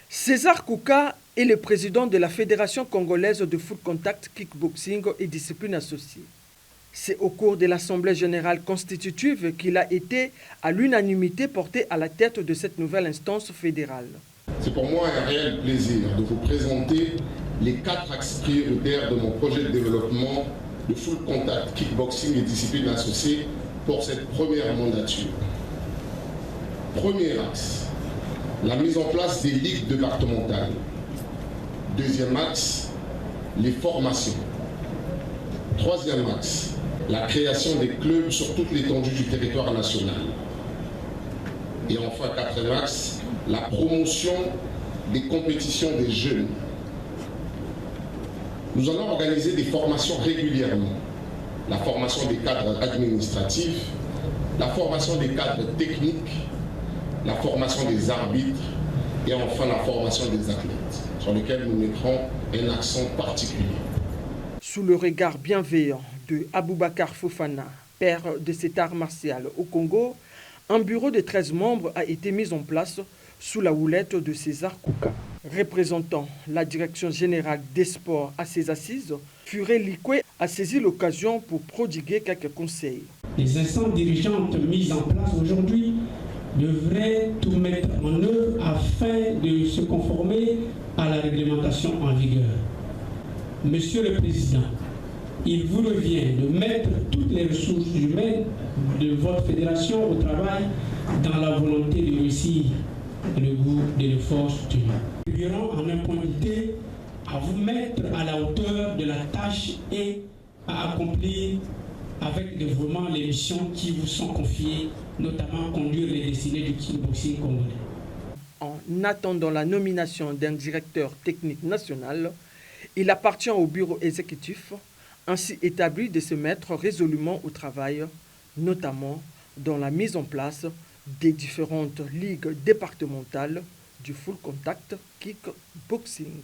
César Kouka est le président de la Fédération congolaise de full contact kickboxing et disciplines associées. C'est au cours de l'Assemblée générale constitutive qu'il a été à l'unanimité porté à la tête de cette nouvelle instance fédérale. C'est pour moi un réel plaisir de vous présenter les 4 axes prioritaires de mon projet de développement de full contact kickboxing et disciplines associées pour cette première mandature. Premier axe, la mise en place des ligues départementales. Deuxième axe, les formations. Troisième axe, la création des clubs sur toute l'étendue du territoire national. Et enfin, quatrième axe, la promotion des compétitions des jeunes. Nous allons organiser des formations régulièrement. La formation des cadres administratifs, la formation des cadres techniques, la formation des arbitres et enfin la formation des athlètes, sur lesquels nous mettrons un accent particulier. Sous le regard bienveillant de Aboubakar Fofana, père de cet art martial au Congo, un bureau de 13 membres a été mis en place sous la houlette de César Kouka. Représentant la direction générale des sports à ses assises, Furé Likwe a saisi l'occasion pour prodiguer quelques conseils. Les instances dirigeantes mises en place aujourd'hui devraient tout mettre en œuvre afin de se conformer à la réglementation en vigueur. Monsieur le Président, il vous revient de mettre toutes les ressources humaines de votre fédération au travail dans la volonté de réussir le goût de l'effort soutenu. Nous veillerons en impunité à vous mettre à la hauteur de la tâche et à accomplir avec dévouement les missions qui vous sont confiées, notamment conduire les destinées du kickboxing congolais. En attendant la nomination d'un directeur technique national, il appartient au bureau exécutif, ainsi établi, de se mettre résolument au travail, notamment dans la mise en place des différentes ligues départementales du full contact kickboxing.